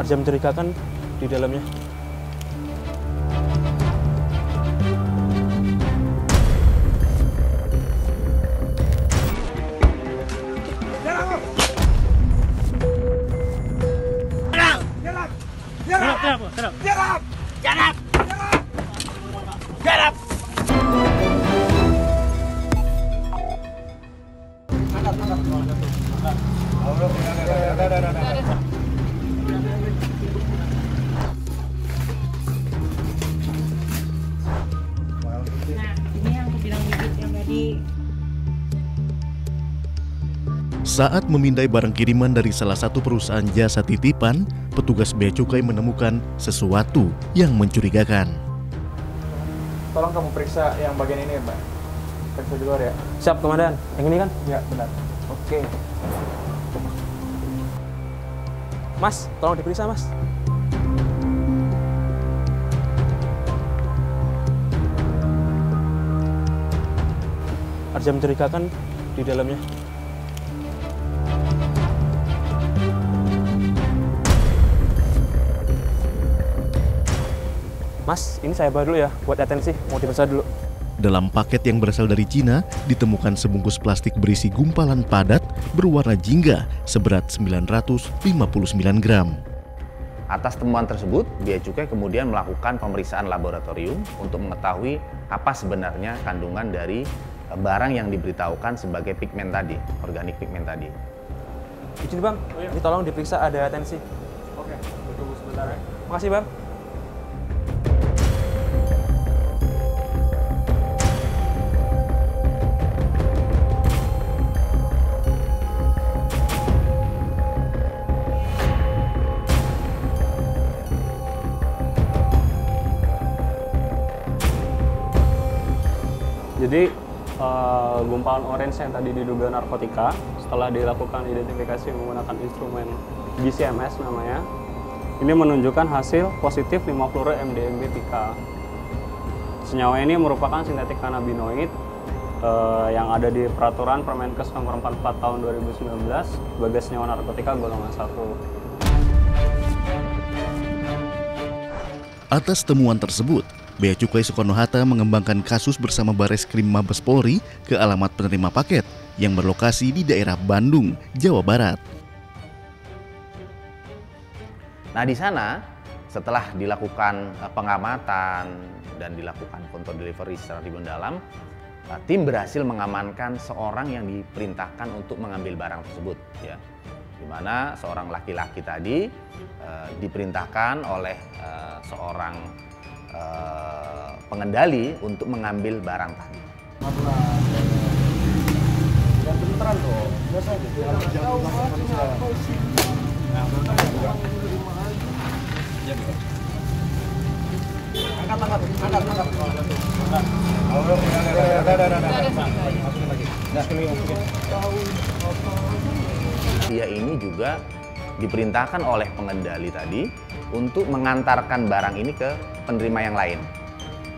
Ada mencurigakan di dalamnya. Saat memindai barang kiriman dari salah satu perusahaan jasa titipan, petugas bea cukai menemukan sesuatu yang mencurigakan. Tolong kamu periksa yang bagian ini ya, Mbak. Periksa di luar ya. Siap, Komandan. Yang ini kan? Ya, benar. Oke. Mas, tolong diperiksa, Mas. Ada mencurigakan di dalamnya. Mas, ini saya bawa dulu ya, buat atensi, mau diperiksa dulu. Dalam paket yang berasal dari Cina, ditemukan sebungkus plastik berisi gumpalan padat berwarna jingga seberat 959 gram. Atas temuan tersebut, Bea Cukai kemudian melakukan pemeriksaan laboratorium untuk mengetahui apa sebenarnya kandungan dari barang yang diberitahukan sebagai pigmen tadi, organik pigmen tadi. Izin Bang, ini tolong diperiksa, ada atensi. Oke, tunggu sebentar ya. Makasih Bang. Jadi gumpalan orange yang tadi diduga narkotika, setelah dilakukan identifikasi menggunakan instrumen GCMS namanya, ini menunjukkan hasil positif 5-fluoro-MDMB-3. Senyawa ini merupakan sintetik kanabinoid yang ada di peraturan Permenkes nomor 44 tahun 2019 sebagai senyawa narkotika golongan 1. Atas temuan tersebut, Bea Cukai Soekarno-Hatta mengembangkan kasus bersama Bareskrim Mabes Polri ke alamat penerima paket yang berlokasi di daerah Bandung, Jawa Barat. Nah, di sana setelah dilakukan pengamatan dan dilakukan counter delivery secara lebih mendalam, tim berhasil mengamankan seorang yang diperintahkan untuk mengambil barang tersebut, ya. Di mana seorang laki-laki tadi diperintahkan oleh seorang pengendali untuk mengambil barang tadi. Yang beneran dong. Biasa gitu. Dia ini juga diperintahkan oleh pengendali tadi untuk mengantarkan barang ini ke penerima yang lain.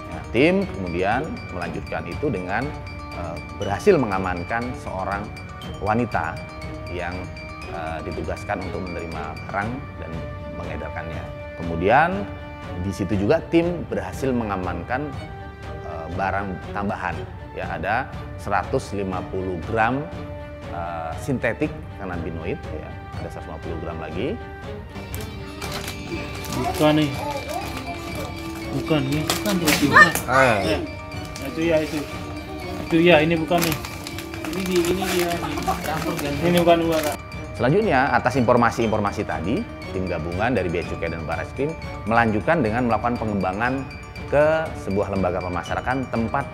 Ya, tim kemudian melanjutkan itu dengan berhasil mengamankan seorang wanita yang ditugaskan untuk menerima barang dan mengedarkannya. Kemudian di situ juga tim berhasil mengamankan barang tambahan. Ya, ada 150 gram sintetik kanabinoid, ya, ada 150 gram lagi. Bukan nih, bukan nih, bukan tuh. Ya, itu ya itu ya, ini bukan nih. Ini dia nih. Ini bukan uang. Selanjutnya, atas informasi-informasi tadi, tim gabungan dari Bea Cukai dan Bareskrim melanjutkan dengan melakukan pengembangan ke sebuah lembaga pemasarakatan tempat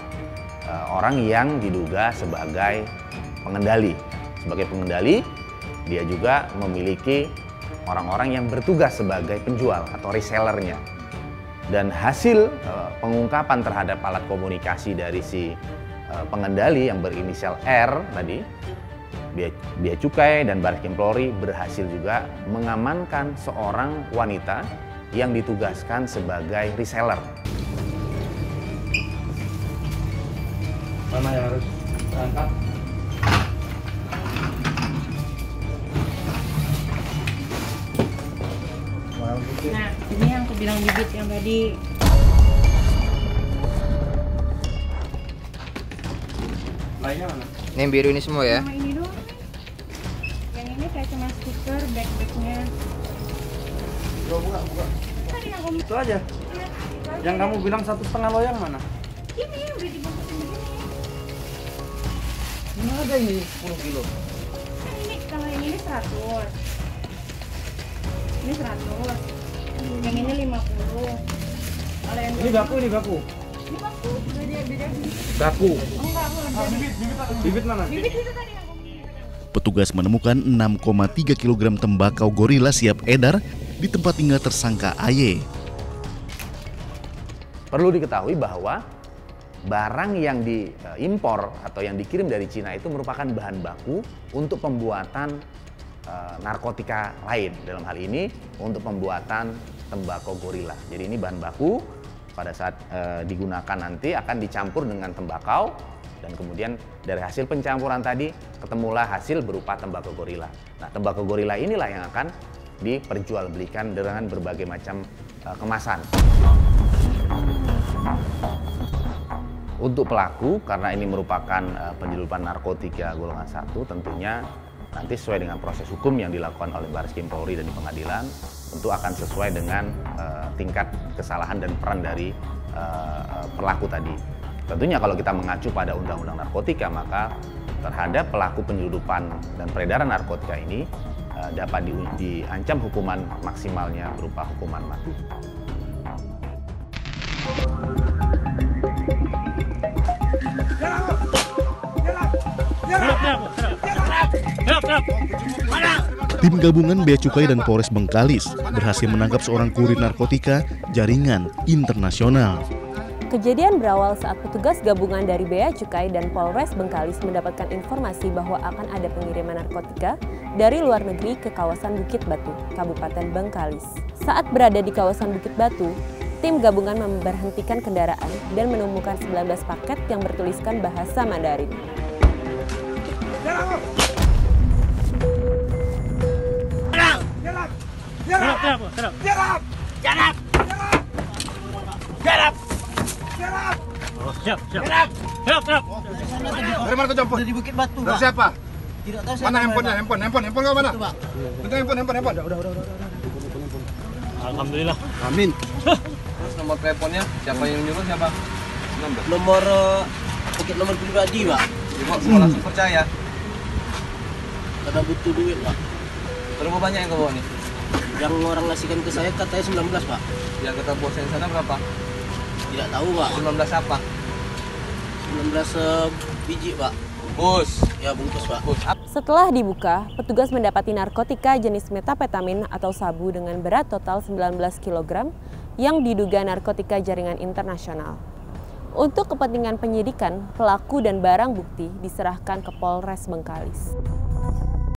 orang yang diduga sebagai pengendali. Sebagai pengendali, dia juga memiliki orang-orang yang bertugas sebagai penjual atau resellernya. Dan hasil pengungkapan terhadap alat komunikasi dari si pengendali yang berinisial R tadi, Bea Cukai dan Bareskrim Polri berhasil juga mengamankan seorang wanita yang ditugaskan sebagai reseller. Mana yang harus berangkat? bilang bibit yang tadi. Lainnya mana? Ini yang biru ini semua ya? Sama ini doang. Yang ini kayak cuma stiker, backpacknya. Buka. Tadi yang kamu Itu aja. Yang kamu bilang 1,5 loyang mana? ini udah dibungkusin begini. Mana ada ini 10 kilo? Kan ini kalau yang ini 100. Ini 100. Yang ini 50. Kalau yang Ini baku. ini baku. Beda. Baku. Oh, enggak. Bibit mana? Bibit itu tadi yang kamu. Petugas menemukan 6,3 kg tembakau gorila siap edar di tempat tinggal tersangka AY. Perlu diketahui bahwa barang yang diimpor atau yang dikirim dari Cina itu merupakan bahan baku untuk pembuatan narkotika lain. Dalam hal ini untuk pembuatan tembakau gorila. Jadi ini bahan baku pada saat digunakan nanti akan dicampur dengan tembakau dan kemudian dari hasil pencampuran tadi ketemulah hasil berupa tembakau gorila. Nah, tembakau gorila inilah yang akan diperjualbelikan dengan berbagai macam kemasan. Untuk pelaku, karena ini merupakan penyelundupan narkotika golongan 1, tentunya nanti sesuai dengan proses hukum yang dilakukan oleh Barreskrim Polri dan di pengadilan, tentu akan sesuai dengan tingkat kesalahan dan peran dari pelaku tadi. Tentunya kalau kita mengacu pada Undang-Undang Narkotika, maka terhadap pelaku penyelundupan dan peredaran narkotika ini dapat diancam hukuman maksimalnya berupa hukuman mati. Tim gabungan Bea Cukai dan Polres Bengkalis berhasil menangkap seorang kurir narkotika jaringan internasional. Kejadian berawal saat petugas gabungan dari Bea Cukai dan Polres Bengkalis mendapatkan informasi bahwa akan ada pengiriman narkotika dari luar negeri ke kawasan Bukit Batu, Kabupaten Bengkalis. Saat berada di kawasan Bukit Batu, tim gabungan memberhentikan kendaraan dan menemukan 19 paket yang bertuliskan bahasa Mandarin. Dari mana kau jemput? Dari Bukit Batu, Pak. Dari siapa? Tidak tahu saya. Mana handphonenya? Handphone kau mana? Minta handphone. Udah. Alhamdulillah. Amin. Terus nomor teleponnya siapa yang nyuruh siapa? Nomor nomor pribadi, Pak. Ibu semua langsung percaya. Karena butuh duit, Pak. Berapa banyak yang kau bawa nih? Yang orang ngasihkan ke saya katanya 19, Pak. Yang kata bos yang sana berapa? Tidak tahu, Pak. 19 apa? 19 biji, Pak. Bus. Ya, bungkus, Pak. Setelah dibuka, petugas mendapati narkotika jenis metapetamin atau sabu dengan berat total 19 kg yang diduga narkotika jaringan internasional. Untuk kepentingan penyidikan, pelaku dan barang bukti diserahkan ke Polres Bengkalis.